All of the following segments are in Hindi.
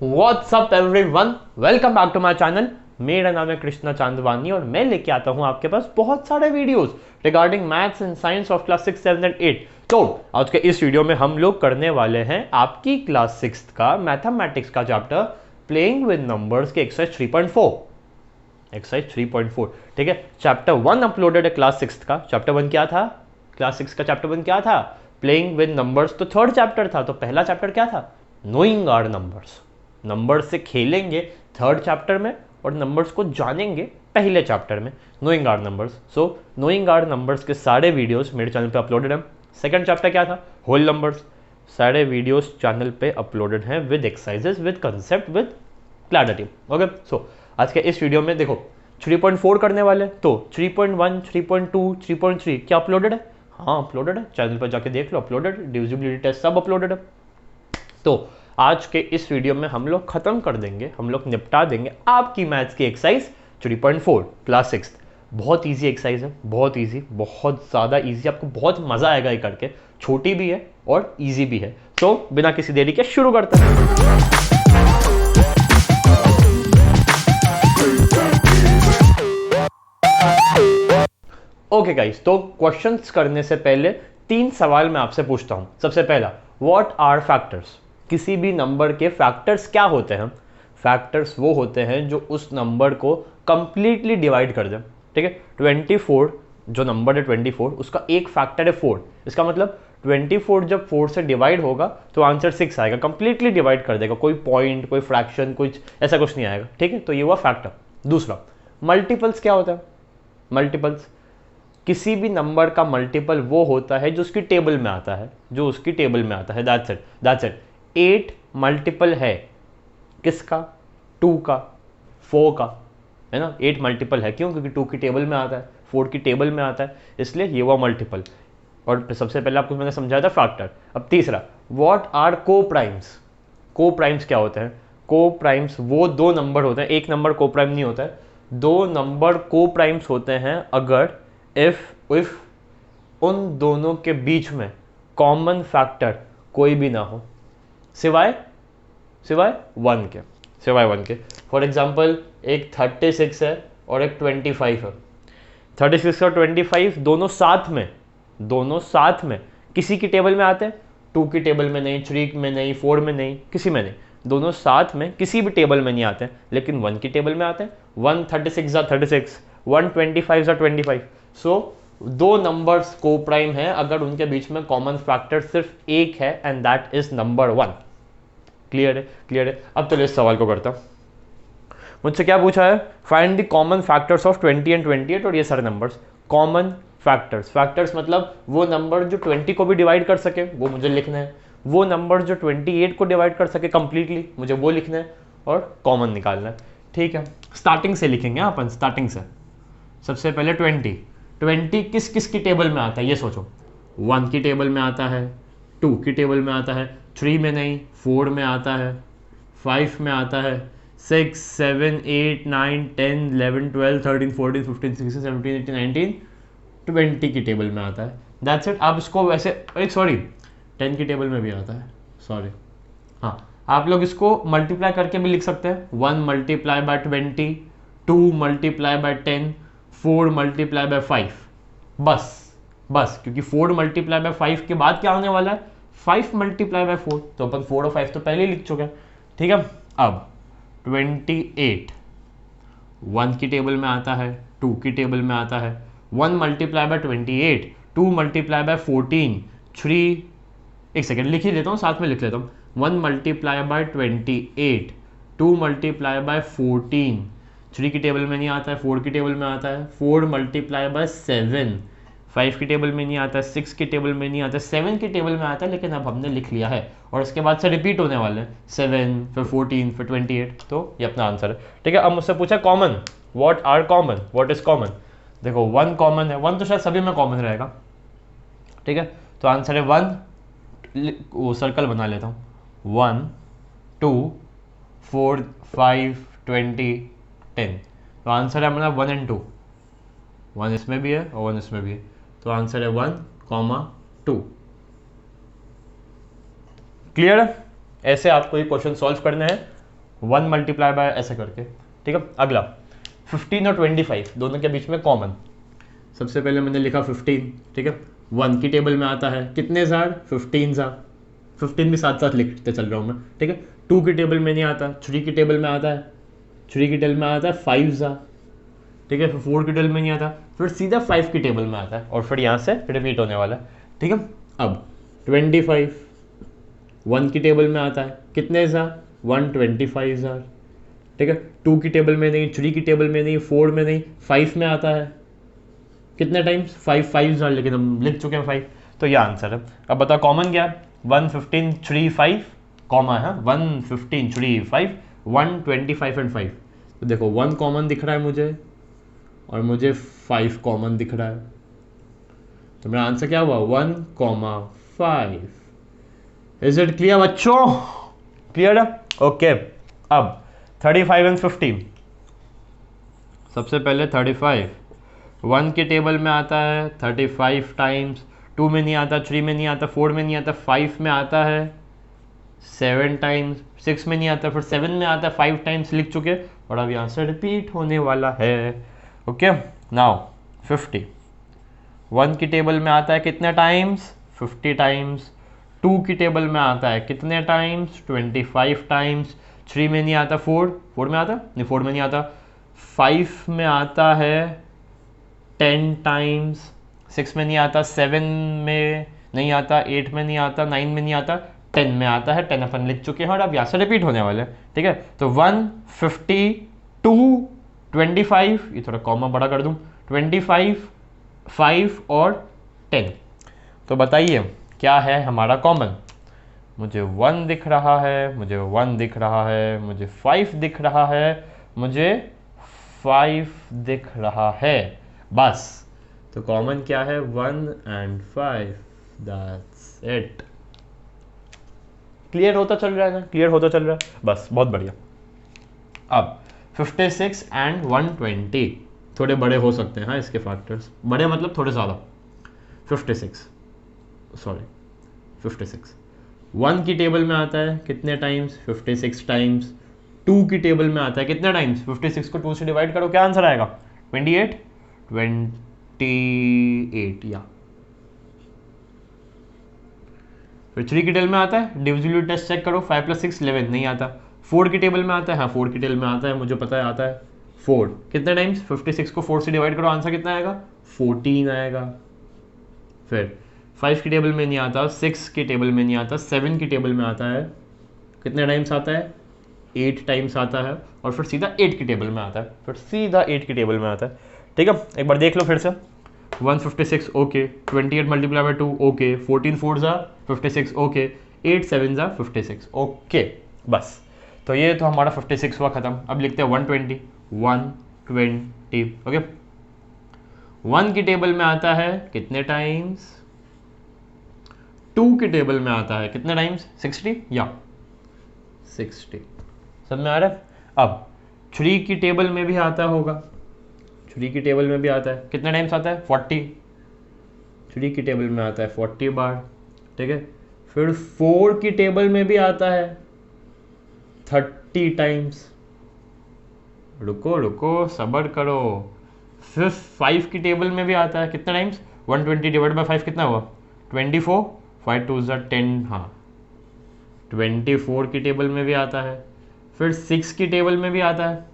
What's up everyone, welcome back to my channel. मेरा नाम है कृष्णा चांदवानी और मैं लेके आता हूं आपके पास बहुत सारे videos regarding maths and science of class 6, 7 and 8। तो आज के इस वीडियो में हम लोग करने वाले हैं आपकी क्लास 6 का मैथमेटिक्स का चैप्टर प्लेइंग विद नंबर्स के एक्सरसाइज 3.4। एक्सरसाइज 3.4, ठीक है। चैप्टर 1 अपलोडेड है क्लास 6 का। चैप्टर 1 क्या था? क्लास 6 का चैप्टर 1 क्या था? Playing with numbers. तो थर्ड चैप्टर था। तो पहला चैप्टर क्या था? Knowing our numbers. नंबर्स से खेलेंगे थर्ड चैप्टर में और नंबर्स को जानेंगे पहले चैप्टर में, knowing our numbers. So knowing our numbers के सारे वीडियोस मेरे चैनल पे अपलोडेड हैं। सेकंड चैप्टर क्या था? Whole numbers. सारे वीडियोस चैनल पे अपलोडेड हैं with exercises, with concept, with clarity. Okay, so आज के इस वीडियो में देखो 3.4 करने वाले हैं। तो 3.1, 3.2, 3.3 क्या अपलोडेड है? हाँ अपलोडेड है, चैनल पर जाके देख लो, अपलोडेड। डिविजिबिलिटी टेस्ट सब अपलोडेड है। तो आज के इस वीडियो में हम लोग खत्म कर देंगे, हम लोग निपटा देंगे आपकी मैथ्स की एक्सरसाइज 3.4 क्लास 6। बहुत इजी एक्सरसाइज है, बहुत इजी, बहुत ज़्यादा इजी। आपको बहुत मज़ा आएगा ये करके। छोटी भी है और इजी भी है। तो बिना किसी देरी के शुरू करते हैं। ओके गाइस, तो क्वेश्चंस करने से पहले 3 सवाल मैं आपसे पूछता हूं। सबसे पहला, व्हाट आर फैक्टर्स? किसी भी नंबर के फैक्टर्स क्या होते हैं? फैक्टर्स वो होते हैं जो उस नंबर को कंप्लीटली डिवाइड कर दें। ठीक है, 24 जो नंबर है 24, उसका एक फैक्टर है 4। इसका मतलब 24 जब 4 से डिवाइड होगा तो आंसर 6 आएगा। कंप्लीटली डिवाइड कर देगा, कोई पॉइंट, कोई फ्रैक्शन, कुछ ऐसा कुछ नहीं आएगा। ठीक है, तो ये हुआ फैक्टर। दूसरा, मल्टीपल्स क्या होता है? मल्टीपल्स, किसी भी नंबर का मल्टीपल वो होता है जो उसकी टेबल में आता है, जो उसकी टेबल में आता है। That's it, that's it. 8 multiple है किसका? 2 का, 4 का, है ना। 8 मल्टीपल है, क्यों? क्योंकि 2 की टेबल में आता है, 4 की टेबल में आता है, इसलिए ये हुआ मल्टीपल। और सबसे पहले आपको मैंने समझाया था फैक्टर। अब तीसरा, व्हाट आर को प्राइम्स? को प्राइम्स क्या होते हैं? को प्राइम्स वो दो नंबर होते हैं, एक नंबर को प्राइम नहीं होता है, दो नंबर को प्राइम्स होते हैं अगर इफ उन दोनों के बीच में कॉमन फैक्टर कोई भी ना हो, सिवाय सिवाय 1 के, सिवाय 1 के। फॉर एग्जाम्पल, एक 36 है और एक 25 है। 36 और 25 दोनों साथ में किसी की टेबल में आते हैं। 2 की टेबल में नहीं, 3 में नहीं, 4 में नहीं, किसी में नहीं। दोनों साथ में किसी भी टेबल में नहीं आते हैं, लेकिन 1 की टेबल में आते हैं। 1 36 जा 36, 1 25 जा 25। सो दो नंबर्स को प्राइम है अगर उनके बीच में कॉमन फैक्टर सिर्फ एक है, and that is number 1। Clear है? क्लियर है। अब चलो इस सवाल को करता हूं। मुझसे क्या पूछा है? Find the common factors of 20 and 28। और ये सारे नंबर्स कॉमन फैक्टर्स। फैक्टर्स मतलब वो नंबर जो 20 को भी डिवाइड कर सके, वो मुझे लिखना है। वो नंबर जो 28 को डिवाइड कर सके कंप्लीटली, मुझे वो लिखना है और कॉमन निकालना है। ठीक है, स्टार्टिंग से लिखेंगे अपन, स्टार्टिंग से। सबसे पहले 20 किस किस की टेबल में आता है ये सोचो। 1 की टेबल में आता है, 2 की टेबल में आता है, 3 में नहीं, 4 में आता है, 5 में आता है, 6, 7, 8, 9, 10, 11, 12, 13, 14, 15, 16, 17, 18, 19, 20 की टेबल में आता है। That's it. आप इसको वैसे, सॉरी 10 की टेबल में भी आता है, सॉरी। हाँ, आप लोग इसको मल्टीप्लाई करके भी लिख सकते हैं। 1 multiply by 20, 2 multiply by 10, 4 multiply by 5। बस क्योंकि 4 मल्टीप्लाई बाय 5 के बाद क्या होने वाला है? 5 मल्टीप्लाई बाय 4। तो अपन 4 और 5 तो पहले ही लिख चुके हैं। ठीक है, अब 28 1 की टेबल में आता है, 2 की टेबल में आता है। 1 मल्टीप्लाई बाय 28, 2 मल्टीप्लाई बाय 14, 3, एक सेकेंड लिख ही लेता हूँ, साथ में लिख लेता हूँ। 1 मल्टीप्लाई बाय 28, 2 मल्टीप्लाई बाय 14, 3 की टेबल में नहीं आता है, 4 की टेबल में आता है। 4 मल्टीप्लाई बाय 7, 5 की टेबल में नहीं आता है, 6 की टेबल में नहीं आता है, 7 की टेबल में आता है, लेकिन अब हमने लिख लिया है और उसके बाद से रिपीट होने वाले हैं। 7, फिर 14, फिर 28। तो ये अपना आंसर है। ठीक है, अब मुझसे पूछा common, what are common, what is common? देखो 1 कॉमन है, 1 तो शायद सभी में कॉमन रहेगा। ठीक है, तो आंसर है 1, वो सर्कल बना लेता हूँ। 1, 2, 4, 5, 20, 10। तो आंसर है हमारा 1 एंड 2। 1 इसमें भी है और 1 इसमें भी है, तो आंसर है 1, 2। क्लियर है? ऐसे आपको ये क्वेश्चन सॉल्व करने हैं 1 मल्टीप्लाई बाय ऐसे करके, ठीक है। अगला 15 और 25 दोनों के बीच में कॉमन, सबसे पहले मैंने लिखा 15, ठीक है। 1 की टेबल में आता है कितने जार, 15 जार, 15 भी साथ साथ लिखते चल रहा हूँ मैं, ठीक है। 2 की टेबल में नहीं आता, 3 की टेबल में आता है, 3 की टेबल में आता है 5 जार, ठीक है। फिर 4 की टेबल में नहीं आता, फिर सीधा 5 की टेबल में आता है और फिर यहाँ से रिपीट होने वाला है, ठीक है। अब 25 1 की टेबल में आता है कितने जार, 125 जार, ठीक है। 2 की टेबल में नहीं, 3 की टेबल में नहीं, 4 में नहीं, 5 में आता है कितने टाइम्स, 5 जार, लेकिन हम लिख चुके हैं 5, तो यह आंसर है। अब बताओ कॉमन क्या है, 1 15 3 5 कॉमा है, 1 15 3 5 1 25 एंड 5, तो देखो 1 कॉमन दिख रहा है मुझे और मुझे 5 कॉमन दिख रहा है, तो मेरा आंसर क्या हुआ, 1,5। इज इट क्लियर बच्चों, क्लियर है, ओके। अब 35 एंड 15, सबसे पहले 35 1 के टेबल में आता है 35 टाइम्स, 2 में नहीं आता, 3 में नहीं आता, 4 में नहीं आता, 5 में आता है 7 टाइम्स, 6 में नहीं आता, फिर 7 में आता है 5 टाइम्स, लिख चुके, और अब यहाँ से रिपीट होने वाला है, ओके। नाउ 50 1 की टेबल में आता है कितने टाइम्स, 50 टाइम्स, 2 की टेबल में आता है कितने टाइम्स, 25 टाइम्स, 3 में नहीं आता, 4 में आता नहीं, 4 में नहीं आता, 5 में आता है 10 टाइम्स, 6 में नहीं आता, 7 में नहीं आता, 8 में नहीं आता, 9 में नहीं आता, 10 में आता है, 10 अपन लिख चुके हैं और अब यहाँ से रिपीट होने वाले हैं, ठीक है। तो 1 50 2 25, ये थोड़ा कॉमा बड़ा कर दूं, 25 5 और 10, तो बताइए क्या है हमारा कॉमन, मुझे 1 दिख रहा है, मुझे 1 दिख रहा है, मुझे 5 दिख रहा है, मुझे 5 दिख रहा है, बस। तो कॉमन क्या है, 1 and 5, दैट्स इट। क्लियर होता चल रहा है ना, क्लियर होता चल रहा है, बस बहुत बढ़िया। अब 56 and 120 थोड़े बड़े हो सकते हैं, हाँ इसके फैक्टर्स बड़े मतलब थोड़े ज़्यादा। 56 1 की टेबल में आता है कितने टाइम्स, 56 टाइम्स, 2 की टेबल में आता है कितने टाइम्स, 56 को 2 से डिवाइड करो, क्या आंसर आएगा, 28 या। फिर 3 की टेबल में आता है, डिविजिबिलिटी टेस्ट चेक करो, 5 + 6 11, नहीं आता। 4 की टेबल में आता है, हाँ 4 की टेबल में आता है, मुझे पता है आता है 4, कितने टाइम्स, 56 को 4 से डिवाइड करो, आंसर कितना आएगा, 14 आएगा। फिर 5 की टेबल में नहीं आता, 6 की टेबल में नहीं आता, 7 की टेबल में आता है, कितने टाइम्स आता है, 8 टाइम्स आता है, और फिर सीधा 8 की टेबल में आता है, फिर सीधा 8 की टेबल में आता है, ठीक है। एक बार देख लो फिर से, 156 ओके, 28 मल्टीप्लाई बाय 2 ओके, 14 4 ज़ा 56 ओके, 8 7 ज़ा 56 ओके, बस। तो ये तो हमारा 56 हुआ ख़त्म। अब लिखते हैं 120 ओके। 1 की टेबल में आता है कितने टाइम्स, 2 की टेबल में आता है कितने टाइम्स, 60 या 60, सब में आ रहा है। अब 3 की टेबल में भी आता होगा, 3 की टेबल में भी आता है, कितने टाइम्स आता है, 40, 3 की टेबल में आता है 40 बार, ठीक है। फिर 4 की टेबल में भी आता है 30 टाइम्स, रुको रुको सब्र करो। फिर 5 की टेबल में भी आता है कितने टाइम्स, 120 डिवाइड बाय 5 कितना हुआ, 24, 5 2 10, हाँ 24 की टेबल में भी आता है। फिर 6 की टेबल में भी आता है,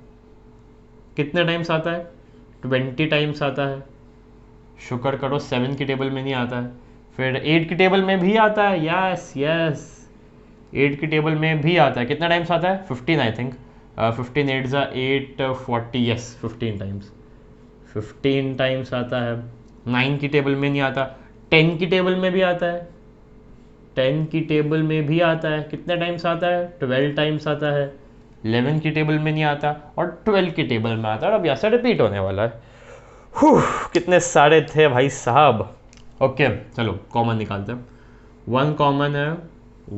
कितने टाइम्स आता है, 20 टाइम्स आता है, शुक्र करो 7 की टेबल में नहीं आता है। फिर 8 की टेबल में भी आता है, यस यस 8 की टेबल में भी आता है, कितना टाइम्स आता है, 15 आई थिंक, 15 8 ज़ा 8 40, यस 15 टाइम्स, 15 टाइम्स आता है। 9 की टेबल में नहीं आता, 10 की टेबल में भी आता है, 10 की टेबल में भी आता है, कितने टाइम्स आता है, 12 टाइम्स आता है। 11 की टेबल में नहीं आता और 12 की टेबल में आता है, और अब यहाँ से रिपीट होने वाला है। कितने सारे थे भाई साहब। ओके चलो कॉमन निकालते हैं। 1 कॉमन है,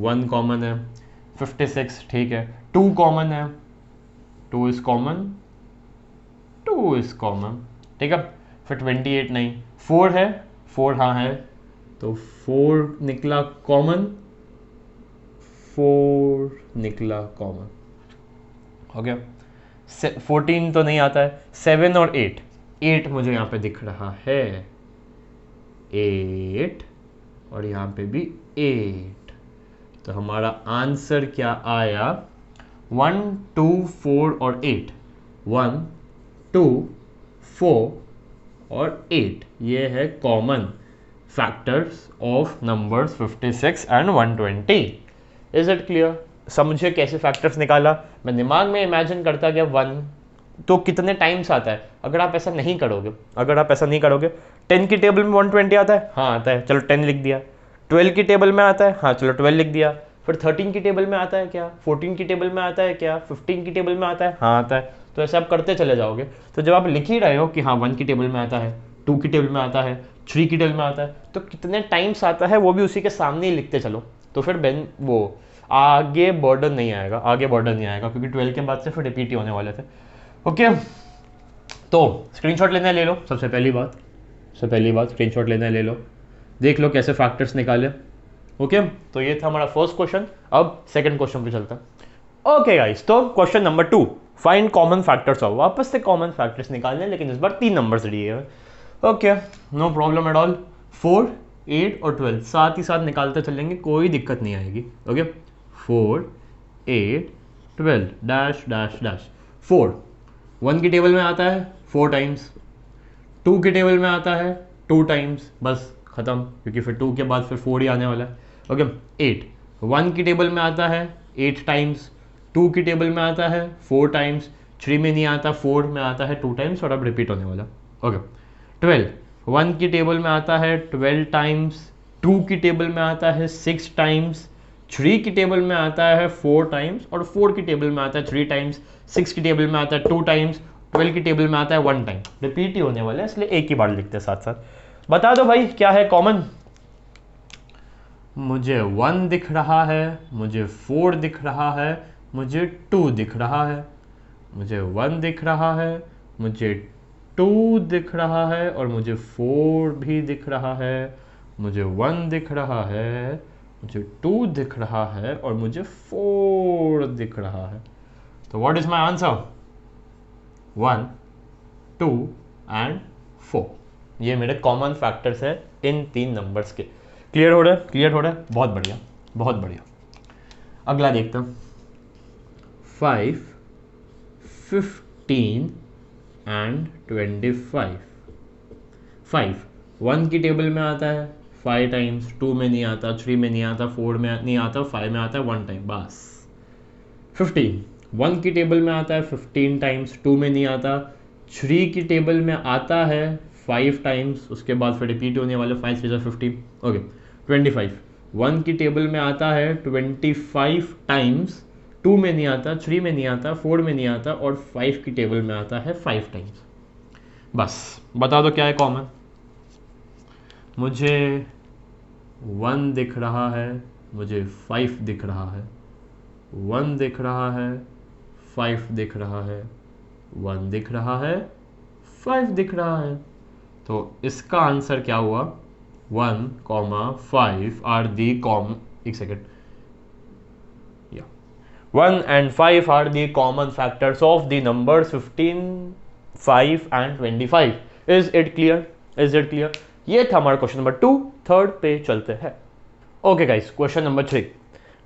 1 कॉमन है, 56 ठीक है, 2 कॉमन है, 2 इज कॉमन, 2 इज कॉमन, ठीक है। फिर 28 नहीं, 4 है, 4 हाँ है, तो 4 निकला कॉमन, 4 निकला कॉमन, ओके 14 तो नहीं आता है, 7 और 8, 8 मुझे यहाँ पे दिख रहा है, 8 और यहाँ पे भी 8, तो हमारा आंसर क्या आया 1 2 4 और 8, 1 2 4 और 8, ये है common factors of numbers 56 and 120। Is it clear? समझे कैसे फैक्टर्स निकाला? मैं दिमाग में इमेजिन करता गया 1 तो कितने टाइम्स आता है। अगर आप ऐसा नहीं करोगे, 10 की टेबल में 120 आता है, हाँ आता है, चलो 10 लिख दिया। 12 की टेबल में आता है, हाँ चलो 12 लिख दिया। फिर 13 की टेबल में आता है क्या, 14 की टेबल में आता है क्या, 15 की टेबल में आता है, हाँ आता है। तो ऐसे आप करते चले जाओगे। तो जब आप लिख ही रहे हो कि हाँ 1 की टेबल में आता है, 2 की टेबल में आता है, 3 की टेबल में आता है, तो कितने टाइम्स आता है वो भी उसी के सामने ही लिखते चलो। तो फिर वो आगे बर्डन नहीं आएगा, क्योंकि 12 के बाद से फिर रिपीट ही होने वाले थे। ओके, तो स्क्रीनशॉट लेना है ले लो। सबसे पहली बात स्क्रीनशॉट लेना है ले लो, देख लो कैसे फैक्टर्स निकाले। ओके, तो ये था हमारा फर्स्ट क्वेश्चन। अब सेकंड क्वेश्चन पे चलता है। ओके गाइस, तो question number 2, find common factors of, वापस से कॉमन फैक्टर्स निकालने, लेकिन इस बार 3 नंबर्स दिए हैं। Okay, no problem at all. 4 8 और 12 साथ ही साथ निकालते चलेंगे, कोई दिक्कत नहीं आएगी। Okay, 4 8 12 dash dash dash. 4 1 की टेबल में आता है 4 टाइम्स, 2 की टेबल में आता है 2 टाइम्स, बस खत्म, क्योंकि फिर 2 के बाद फिर 4 ही आने वाला है। ओके, 8 1 की टेबल में आता है 8 टाइम्स, 2 की टेबल में आता है 4 टाइम्स, 3 में नहीं आता, 4 में आता है 2 टाइम्स, और अब रिपीट होने वाला। ओके, 12 1 की टेबल में आता है 12 टाइम्स, 2 की टेबल में आता है 6 टाइम्स, 3 की टेबल में आता है 4 टाइम्स, और 4 की टेबल में आता है 3 टाइम्स, 6 की टेबल में आता है 2 टाइम्स, 12 की टेबल में आता है 1 टाइम। रिपीट ही होने वाला है, इसलिए एक ही बार लिखते हैं साथ साथ। बता दो भाई क्या है कॉमन। मुझे 1 दिख रहा है, मुझे 4 दिख रहा है, मुझे 2 दिख रहा है, मुझे 1 दिख रहा है, मुझे 2 दिख रहा है, और मुझे 4 भी दिख रहा है। मुझे 1 दिख रहा है, मुझे 2 दिख रहा है, और मुझे 4 दिख रहा है। तो what is my answer? 1 2 and 4, ये मेरे कॉमन फैक्टर्स है इन 3 नंबर्स के। क्लियर हो रहा है? बहुत बढ़िया। अगला देखते हैं। 5 15 एंड 25। 5 1 की टेबल में आता है 5 टाइम्स, 2 में नहीं आता, 3 में नहीं आता, 4 में नहीं आता, 5 में आता है 1 टाइम, बस। 15 1 की टेबल में आता है 15 टाइम्स, 2 में नहीं आता, 3 की टेबल में आता है 5 टाइम्स, उसके बाद फिर रिपीट होने वाले 5 3 15। ओके, 25 1 की टेबल में आता है 25 टाइम्स, 2 में नहीं आता, 3 में नहीं आता, 4 में नहीं आता, और 5 की टेबल में आता है 5 टाइम्स। बस बता दो क्या है कॉमन। मुझे 1 दिख रहा है, मुझे 5 दिख रहा है, 1 दिख रहा है, 5 दिख रहा है, 1 दिख रहा है, 5 दिख रहा है। तो इसका आंसर क्या हुआ? 1, 5 आर दी कॉमन, एक second, 1 and 5 are the common factors of the numbers 15, 5 and 25. Is it clear? ये था हमारा क्वेश्चन नंबर 2। थर्ड पे चलते हैं। Okay guys, question number 3,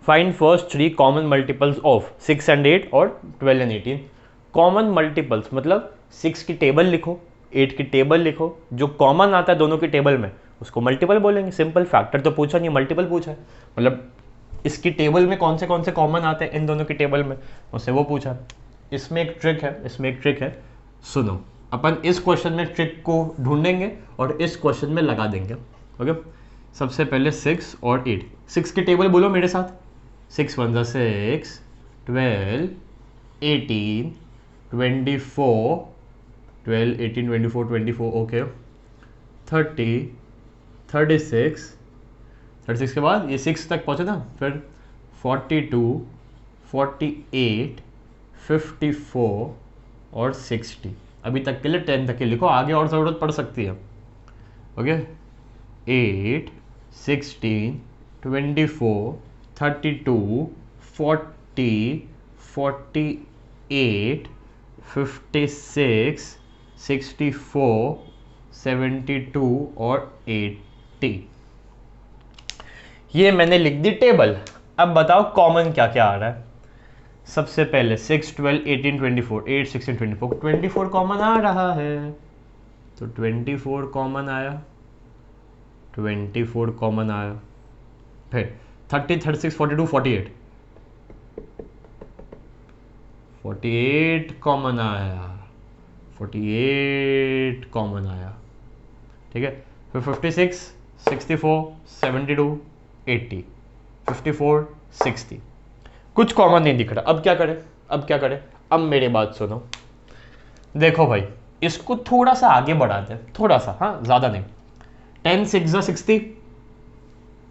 find first 3 common multiples of 6 and 8 और 12 and 18। कॉमन मल्टीपल्स मतलब 6 की टेबल लिखो, 8 की टेबल लिखो, जो कॉमन आता है दोनों की टेबल में उसको मल्टीपल बोलेंगे। सिंपल, फैक्टर तो पूछा नहीं, मल्टीपल पूछा है, मतलब इसकी टेबल में कौन से कॉमन आते हैं इन दोनों की टेबल में, उससे वो पूछा। इसमें एक ट्रिक है, सुनो। अपन इस क्वेश्चन में ट्रिक को ढूंढेंगे और इस क्वेश्चन में लगा देंगे। ओके, सबसे पहले 6 और 8। 6 की टेबल बोलो मेरे साथ। 6 1 6, 12 18 24, 12 18 24 24, ओके, 30 36, 36 के बाद ये 6 तक पहुँचे ना, फिर 42 48 54 और 60। अभी तक के लिए 10 तक के लिखो, आगे और ज़रूरत पड़ सकती है। ओके, 8 16 24 32 40 48 8, 56, 64, 72 और 80। ये मैंने लिख दी टेबल। अब बताओ कॉमन क्या क्या आ रहा है। सबसे पहले 6, 12, 18, 24, 8, 16, 24, 24 कॉमन आ रहा है, तो 24 कॉमन आया, 24 कॉमन आया। फिर 30, 36, 42, 48, 48 कॉमन आया, 48 कॉमन आया, ठीक है। फिर 56, 64, 72, 80, 54, 60, कुछ कॉमन नहीं दिख रहा। अब क्या करें, अब क्या करें, अब मेरी बात सुनो। देखो भाई, इसको थोड़ा सा आगे बढ़ाते हैं, थोड़ा सा, हाँ ज़्यादा नहीं। 10 6 60,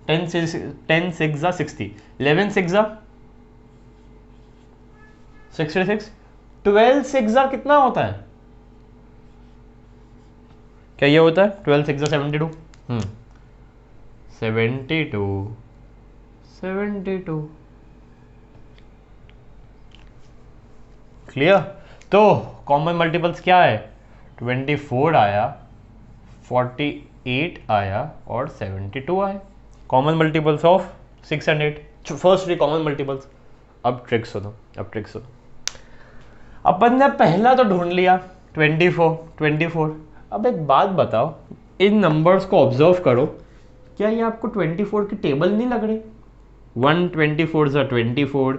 10 6 60, 11 6 66, 12 6 कितना होता है, क्या ये होता है 12 6 72, 72, 72। क्लियर। तो कॉमन मल्टीपल्स क्या है, 24 आया, 48 आया और 72 आया। Common multiples of 6 and 8, first three common multiples. अब ट्रिक सुनो, अब ट्रिक सुनो। अपन ने पहला तो ढूंढ लिया 24। अब एक बात बताओ, इन नंबर्स को ऑब्जर्व करो, क्या ये आपको 24 की टेबल नहीं लग रही। 1 24 24,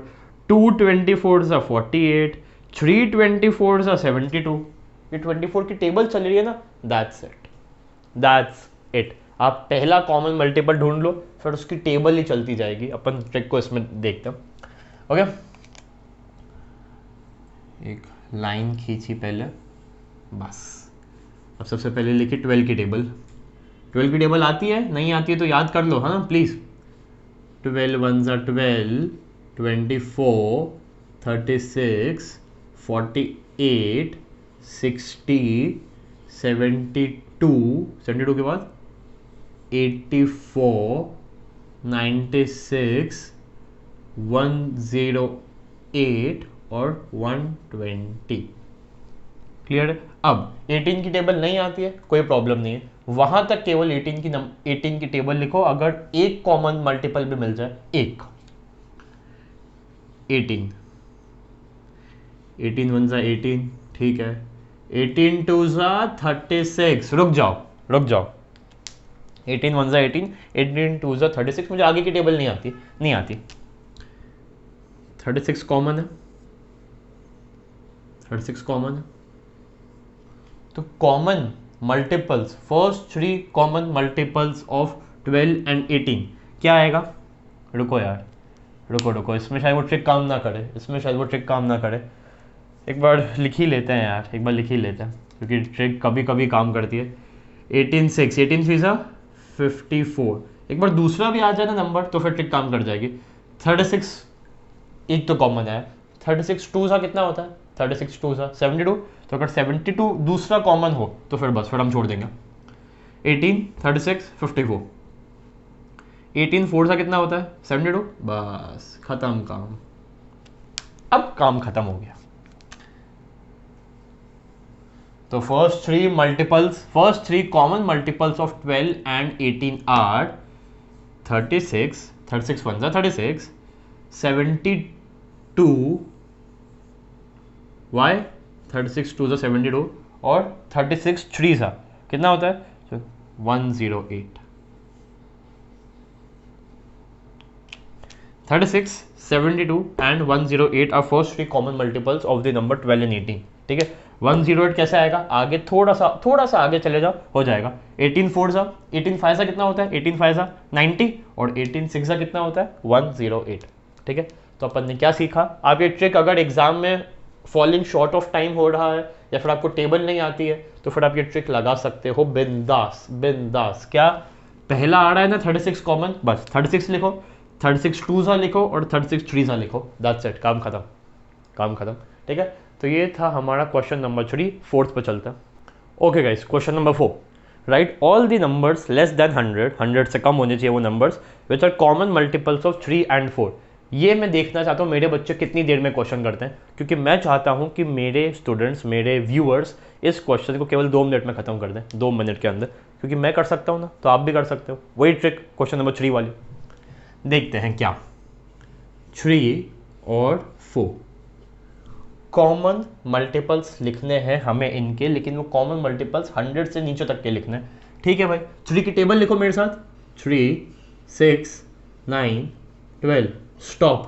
2 24 48, 3 24 72, ये 24 की टेबल चल रही है ना। That's it, that's it. आप पहला कॉमन मल्टीपल ढूंढ लो, फिर उसकी टेबल ही चलती जाएगी। अपन ट्रिक को इसमें देखते हैं। ओके, एक लाइन खींची पहले, बस। अब सबसे पहले लिखी 12 की टेबल। 12 की टेबल आती है, नहीं आती है तो याद कर लो, है ना प्लीज। 12 1 12, 24, 36, 48, 60, 72 के बाद 84, 96, 108 और 120। क्लियर है। अब 18 की टेबल नहीं आती है, कोई प्रॉब्लम नहीं है, वहां तक केवल 18 की टेबल लिखो। अगर एक कॉमन मल्टीपल भी मिल जाए, एक 18 1 18, ठीक है। 18 2 36, रुक जाओ, रुक जाओ। 18 1 18, 18 2 36, मुझे आगे की टेबल नहीं आती, नहीं आती। 36 कॉमन है, 36 कॉमन है। तो common multiples, first three common multiples of 12 and 18 क्या आएगा। रुको यार, रुको, इसमें शायद वो ट्रिक काम ना करे, इसमें शायद वो ट्रिक काम ना करे। एक बार लिख ही लेते हैं यार, एक बार लिख ही लेते हैं, क्योंकि ट्रिक कभी कभी काम करती है। 18 6, 18 3 54। एक बार दूसरा भी आ जाए ना नंबर, तो फिर ट्रिक काम कर जाएगी। 36 एक तो कॉमन है, 36 2 कितना होता है, 36 2 72। तो अगर 72 दूसरा कॉमन हो तो फिर बस, फिर हम छोड़ देंगे। 18 36 54, 18 4 कितना होता है 72, बस खत्म काम। अब काम खत्म हो गया। तो first three common multiples of 12 and 18 are 36 1 36, 72, why 36 2 72 और 36 3 कितना होता है 108। 36 72 and 108 are first three common multiples of the number 12 and 18। ठीक है, 108 कैसे आएगा, आगे थोड़ा सा आगे चले जाओ, हो जाएगा। 18 4 18 5 कितना होता है, 18 5 90 और 18 6 कितना होता है 108। ठीक है, तो अपन ने क्या सीखा। आप ये ट्रिक अगर एग्जाम में फॉलिंग शॉर्ट ऑफ टाइम हो रहा है या फिर आपको टेबल नहीं आती है, तो फिर आप ये ट्रिक लगा सकते हो बिंदास बिंदास। क्या पहला आ रहा है ना 36 कॉमन, बस 36 लिखो, 36 2 लिखो और 36 3 लिखो, दैट्स इट, काम खत्म, काम खत्म। ठीक है, तो ये था हमारा क्वेश्चन नंबर 3। फोर्थ पे चलता है। Okay guys, question number 4, write all the numbers less than 100 से कम होने चाहिए वो numbers which are common multiples of 3 and 4। ये मैं देखना चाहता हूँ मेरे बच्चे कितनी देर में क्वेश्चन करते हैं, क्योंकि मैं चाहता हूँ कि मेरे स्टूडेंट्स, मेरे व्यूअर्स इस क्वेश्चन को केवल 2 मिनट में ख़त्म कर दें, 2 मिनट के अंदर, क्योंकि मैं कर सकता हूँ ना, तो आप भी कर सकते हो। वही ट्रिक क्वेश्चन नंबर 3 वाली देखते हैं क्या। 3 और 4 कॉमन मल्टीपल्स लिखने हैं हमें इनके, लेकिन वो कॉमन मल्टीपल्स 100 से नीचे तक के लिखने हैं। ठीक है भाई, 3 की टेबल लिखो मेरे साथ। 3, 6, 9, 12 स्टॉप,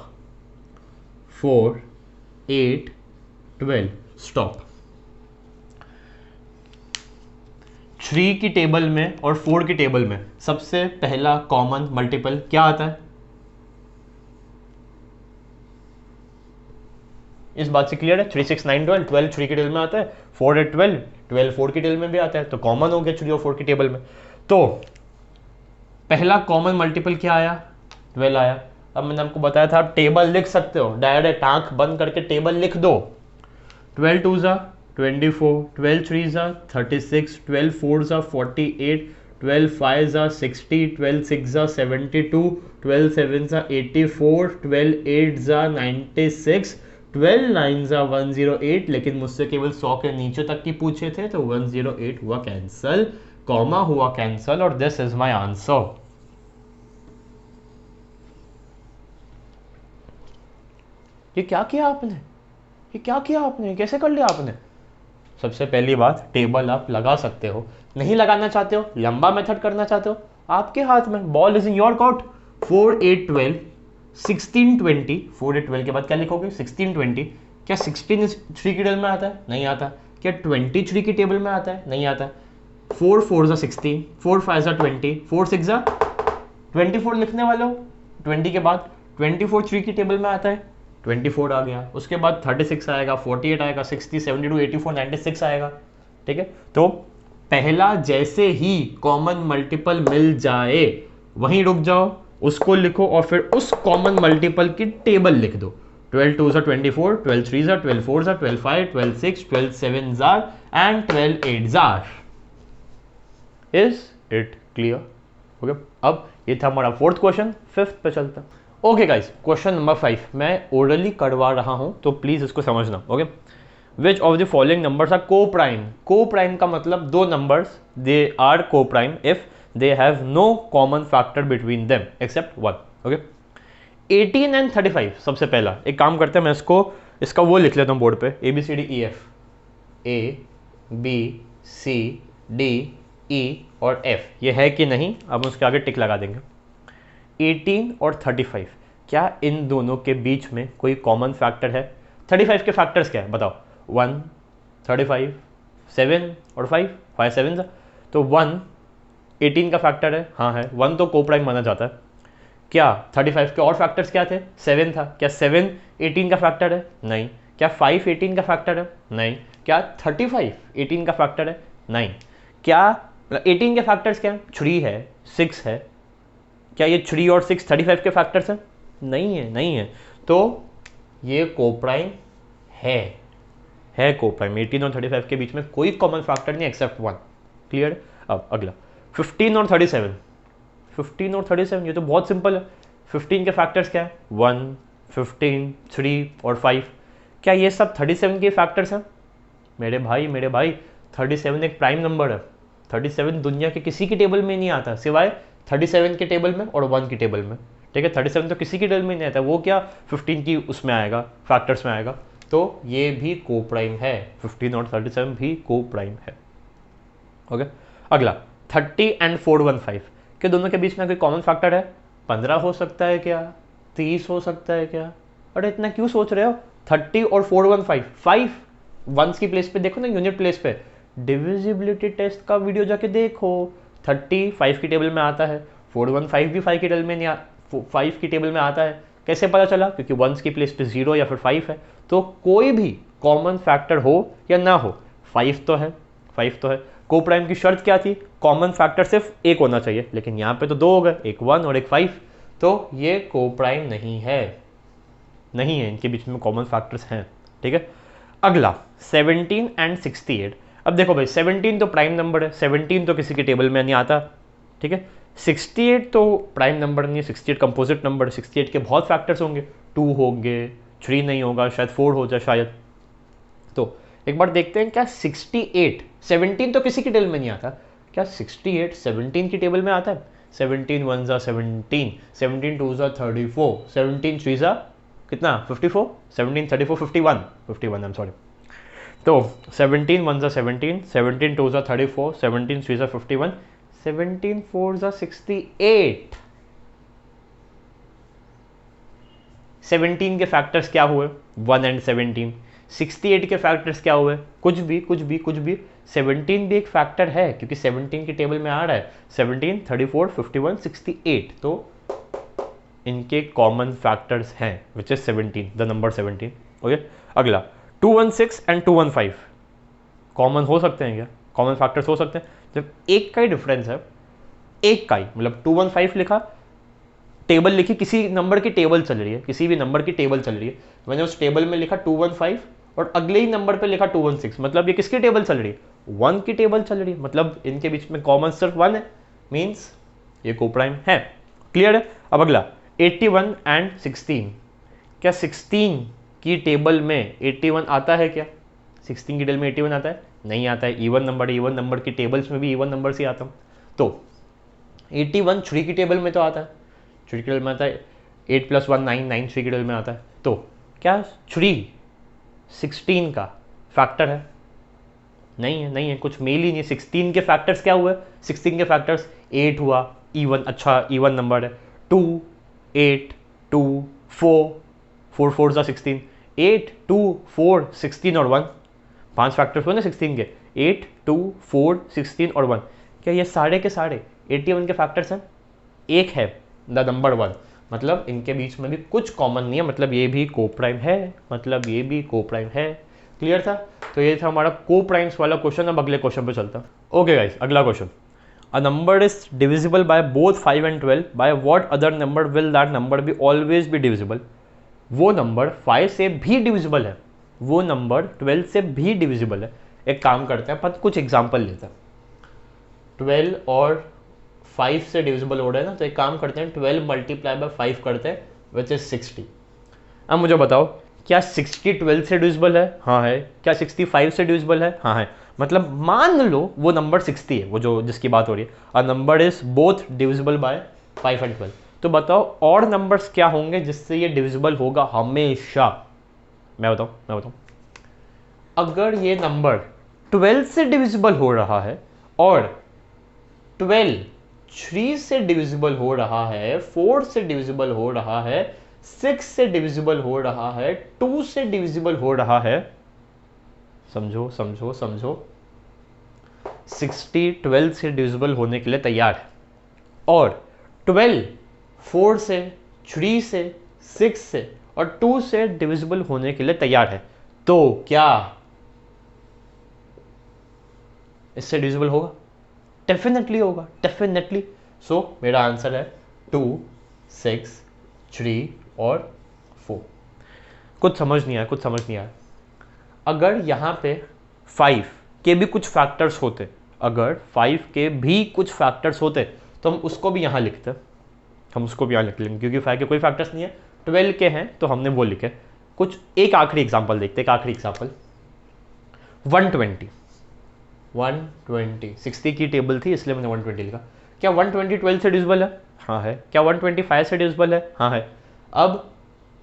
4, 8, 12 स्टॉप। 3 की टेबल में और 4 की टेबल में सबसे पहला कॉमन मल्टीपल क्या आता है? इस बात से क्लियर है? 3, 6, 9, 12 12 3 की टेबल में आता है, 4, 8, 12 12 4 की टेबल में भी आता है, तो कॉमन हो गया 3 और 4 की टेबल में। तो पहला कॉमन मल्टीपल क्या आया? 12 आया। अब मैंने आपको बताया था आप टेबल लिख सकते हो, डायरेक्ट आंख बंद करके टेबल लिख दो। 12 2 ज़ा 24, 12 3 ज़ा 36, 12 4 ज़ा 48, 12 5 ज़ा 60, 12 6 ज़ा 72, 12 7 ज़ा 84, 12 8 ज़ा 96, 12 9 ज़ा 108, लेकिन मुझसे केवल 100 के नीचे तक की पूछे थे, तो 108 हुआ कैंसल, कॉमा हुआ कैंसल, और दिस इज माय आंसर। ये क्या किया आपने? ये क्या किया आपने? कैसे कर लिया आपने? सबसे पहली बात, टेबल आप लगा सकते हो, नहीं लगाना चाहते हो, लंबा मेथड करना चाहते हो, आपके हाथ में, ball is in your court. 4 8 12 16 20, 4 8 12 के बाद क्या लिखोगे? 16 20। क्या 16 3 की टेबल में आता है? नहीं आता। क्या 23 की टेबल में आता है? नहीं आता। 4 4 ज़ा 16, 4 5 ज़ा 20, 4 6 ज़ा 24 लिखने वाले हो। 20 के बाद 24 3 की टेबल में आता है, 24 आ गया। उसके बाद 36 आएगा, 48 आएगा, 60 72 84 96 आएगा। ठीक है, तो पहला जैसे ही कॉमन मल्टीपल मिल जाए वहीं रुक जाओ, उसको लिखो और फिर उस कॉमन मल्टीपल की टेबल लिख दो। 12 2 ज़ा 24, 12 3 ज़ा 12 4 ज़ा 12 5, 12 6, 12 7 ज़ार एंड 12 8 ज़ार। Is it clear? ओके, अब ये था हमारा 4th क्वेश्चन। 5th पे चलता। ओके गाइस, क्वेश्चन नंबर 5 मैं ओरली करवा रहा हूं, तो प्लीज इसको समझना। Okay, which of the following numbers are coprime? Coprime का मतलब दो numbers they are coprime if they have no common factor between them except 1। Okay, 18 and 35। सबसे पहला एक काम करते हैं, मैं इसका वो लिख लेता हूँ बोर्ड पे, ABCDEF, ABCDE और F, ये है कि नहीं, अब उसके आगे टिक लगा देंगे। 18 और 35, क्या इन दोनों के बीच में कोई कॉमन फैक्टर है? 35 के फैक्टर्स क्या है बताओ? 1, 35, 7 और 5, 5 7, तो 1 18 का फैक्टर है, हाँ है, 1 तो को प्राइम माना जाता है। क्या 35 के और फैक्टर्स क्या थे? 7 था, क्या 7 18 का फैक्टर है? नहीं। क्या 5 18 का फैक्टर है? नहीं। क्या 35 18 का फैक्टर है? नहीं। क्या 18 के फैक्टर्स क्या है? 3 है, 6 है, क्या ये 3 और 6 35 के फैक्टर्स हैं? नहीं है, नहीं है, तो ये कोप्राइम है कोप्राइम। 18 और 35 के बीच में कोई कॉमन फैक्टर नहीं एक्सेप्ट 1। क्लियर? अब अगला 15 और 37। 15 और 37 ये तो बहुत सिंपल है। 15 के फैक्टर्स क्या है? 1, 15, 3 और 5। क्या ये सब 37 के फैक्टर्स हैं? मेरे भाई 37 एक प्राइम नंबर है। 37 दुनिया के किसी की टेबल में नहीं आता सिवाय 37 के टेबल में और 1 की टेबल में। ठीक है, 37 तो किसी की टेबल में नहीं आता, वो क्या 15 की उसमें आएगा, फैक्टर्स में आएगा। तो ये भी को प्राइम है, 15 और 37 भी को प्राइम है। ओके, अगला 30 एंड 415, क्या दोनों के बीच में कोई कॉमन फैक्टर है? 15 हो सकता है क्या? 30 हो सकता है क्या? अरे इतना क्यों सोच रहे हो? 30 और 415, 5 वंस की प्लेस पे देखो ना, यूनिट प्लेस पे। डिविजिबिलिटी टेस्ट का वीडियो जाके देखो, 30 5 की टेबल में आता है, 415 भी 5 की टेबल में नहीं 5 की टेबल में आता है। कैसे पता चला? क्योंकि वंस की प्लेस पे 0 या फिर 5 है। तो कोई भी कॉमन फैक्टर हो या ना हो, 5 तो है, 5 तो है। को प्राइम की शर्त क्या थी? कॉमन फैक्टर सिर्फ एक होना चाहिए, लेकिन यहाँ पे तो दो हो गए, एक 1 और एक 5, तो ये को प्राइम नहीं है, नहीं है, इनके बीच में कॉमन फैक्टर्स हैं। ठीक है, अगला 17 एंड 68। अब देखो भाई 17 तो प्राइम नंबर है, 17 तो किसी की टेबल में नहीं आता। ठीक है, 68 तो प्राइम नंबर नहीं है, 68 कंपोजिट नंबर, 68 के बहुत फैक्टर्स होंगे, 2 होंगे, 3 नहीं होगा, शायद 4 हो जाए शायद। तो एक बार देखते हैं क्या 68 17 तो किसी की टेबल में नहीं आता, क्या 68 17 की टेबल में आता है? 17 1 ज़ा 17, 17 2 ज़ा 34, 17 3 ज़ा कितना 54, 17 34 51, 51 आई एम सॉरी। तो 17 1 ज़ा 17, 17 2 ज़ा 34, 17 3 ज़ा 51, 17 4 ज़ा 68। 17 के फैक्टर्स क्या हुए? 1 एंड 17। 68 के फैक्टर्स क्या हुए? कुछ भी कुछ भी कुछ भी। 17 भी एक फैक्टर है क्योंकि 17 की टेबल में आ रहा है 17 34 51 68, तो इनके कॉमन फैक्टर्स हैं which is 17, the number 17। Okay, अगला 216 एंड 215 कॉमन हो सकते हैं क्या? कॉमन फैक्टर्स हो सकते हैं जब एक का ही डिफरेंस है, एक का ही, मतलब 215 लिखा, टेबल लिखी, किसी नंबर की टेबल चल रही है, किसी भी नंबर की टेबल चल रही है, मैंने उस टेबल में लिखा 215 और अगले ही नंबर पे लिखा 216, मतलब ये किसकी टेबल चल रही है? 1 की टेबल चल रही है, मतलब इनके बीच में कॉमन सिर्फ 1 है, मीन्स ये कोप्राइम है। क्लियर है? अब अगला 81 एंड 16, क्या 16 की टेबल में 81 आता है क्या? 16 की टेबल में 81 आता है? नहीं आता है, इवन नंबर है, इवन नंबर की टेबल्स में भी इवन नंबर से आता हूँ। तो 81 3 की टेबल में तो आता है, 3 की टेबल में आता है, 8 + 1 9, 9 3 की टेबल में आता है, तो क्या 3 16 का फैक्टर है? नहीं है, नहीं है, कुछ मेल ही नहीं है। 16 के फैक्टर्स क्या हुए? 16 के फैक्टर्स 8 हुआ, इवन, अच्छा इवन नंबर है, 2 8 2 4 4 4 ज़ा 16, 8 2 4 16 और 1, 5 फैक्टर्स हुए ना 16 के, 8 2 4 16 और 1। क्या ये सारे के सारे 81 के फैक्टर्स हैं? एक है द नंबर 1, मतलब इनके बीच में भी कुछ कॉमन नहीं है, मतलब ये भी कोप्राइम है, मतलब ये भी कोप्राइम है। क्लियर था? तो ये था हमारा कोप्राइम्स वाला क्वेश्चन। अब अगले क्वेश्चन पे चलता हूं। ओके गाइस, अगला question, a number is divisible by both 5 and 12, by what other number will that number be always be divisible? वो नंबर 5 से भी डिविजिबल है, वो नंबर 12 से भी डिविजिबल है। एक काम करते हैं, अपन कुछ एग्जाम्पल लेते हैं। 12 और 5 से डिविजिबल हो रहा है ना, तो एक काम करते हैं, 12 × 5 करते हैं, विच इज 60। अब मुझे बताओ, क्या 60 12 से डिविजिबल है? हाँ है। क्या 65 से डिविजिबल है? हाँ है। मतलब मान लो वो नंबर 60 है, वो जो जिसकी बात हो रही है, a number is both divisible by 5 and 12। तो बताओ और नंबर्स क्या होंगे जिससे ये डिविजिबल होगा हमेशा? मैं बताऊं, अगर ये नंबर 12 से डिविजिबल हो रहा है और 12 3 से डिविजिबल हो रहा है, 4 से डिविजिबल हो रहा है, 6 से डिविजिबल हो रहा है, 2 से डिविजिबल हो रहा है, समझो समझो समझो, 60 12 से डिविजिबल होने के लिए तैयार है, और 12 4 से, 3 से, 6 से और 2 से डिविजिबल होने के लिए तैयार है, तो क्या इससे डिविजिबल होगा? डेफिनेटली होगा, डेफिनेटली। सो मेरा आंसर है 2 6 3 और 4। कुछ समझ नहीं आया, कुछ समझ नहीं आया। अगर यहाँ पे 5 के भी कुछ फैक्टर्स होते, अगर 5 के भी कुछ फैक्टर्स होते तो हम उसको भी यहाँ लिखते, हम उसको भी यहाँ लिख लेंगे, क्योंकि 5 के कोई फैक्टर्स नहीं है, 12 के हैं तो हमने वो लिखे। कुछ एक आखिरी एग्जाम्पल देखते, एक आखिरी एग्जाम्पल, 120 60 की टेबल थी इसलिए मैंने 120 लिखा। क्या 120 12 से डिविजिबल है? हाँ है। क्या 125 से डिविजिबल है? हाँ है। अब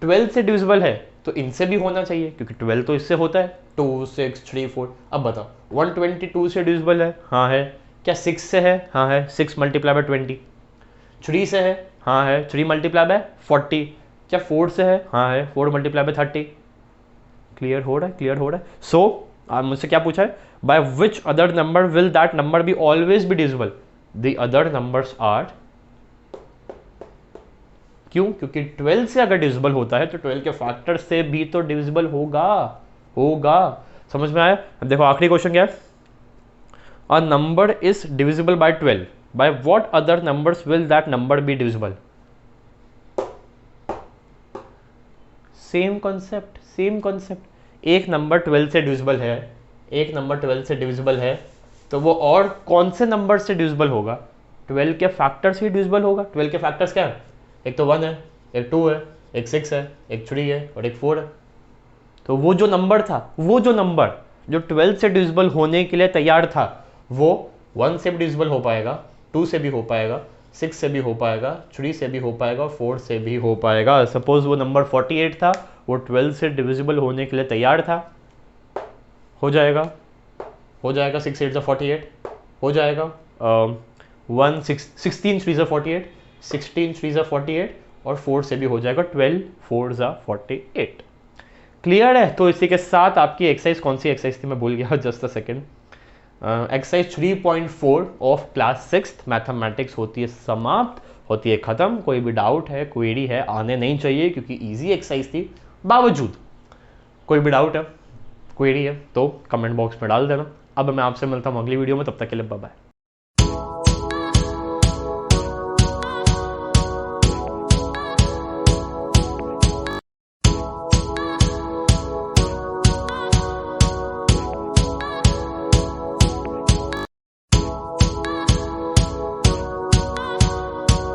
12 से डिविजिबल है तो इनसे भी होना चाहिए, क्योंकि 12 तो इससे होता है, 2 6 3 4। अब बताओ 122 से डिविजिबल है? हाँ है। क्या 6 से है? हाँ है, 6 × 20। 3 से है? हाँ है, 3 × 40। क्या 4 से है? हाँ है, 4 × 30। क्लियर हो रहा है? क्लियर हो रहा है? सो मुझसे क्या पूछा है, by which other number will that number be always be divisible? The other numbers are, क्यों? क्योंकि 12 से अगर डिविजिबल होता है तो 12 के फैक्टर से भी तो डिविजिबल होगा, होगा। समझ में आया? अब देखो आखिरी क्वेश्चन क्या है, a number is divisible by 12, by what other numbers will that number be divisible? Same concept, same concept. एक नंबर 12 से डिविजिबल है, एक नंबर 12 से डिविजिबल है, तो वो और कौन से नंबर से डिविजिबल होगा? 12 के फैक्टर्स ही डिविजिबल होगा। 12 के फैक्टर्स क्या है? एक तो 1 है, एक 2 है, एक 6 है, एक 3 है और एक 4 है। तो वो जो नंबर था, वो जो नंबर जो 12 से डिविजिबल होने के लिए तैयार था, वो 1 से भी डिविजिबल हो पाएगा, 2 से भी हो पाएगा, 6 से भी हो पाएगा, 3 से भी हो पाएगा, 4 से भी हो पाएगा। सपोज वो नंबर 48 था, वो 12 से डिविजिबल होने के लिए तैयार था, हो जाएगा 6 8 48, हो जाएगा 16 3 48, 16 3 48 और 4 से भी हो जाएगा 12 4 48। क्लियर है? तो इसी के साथ आपकी एक्सरसाइज, कौन सी एक्सरसाइज थी मैं भूल गया, just a second. Exercise 3.4 of class 6 mathematics होती है समाप्त, होती है खत्म। कोई भी डाउट है, क्वेरी है, आने नहीं चाहिए क्योंकि इजी एक्सरसाइज थी। बावजूद कोई भी डाउट है, क्वेरी है तो कमेंट बॉक्स में डाल देना। अब मैं आपसे मिलता हूँ अगली वीडियो में, तब तक के लिए बाय बाय।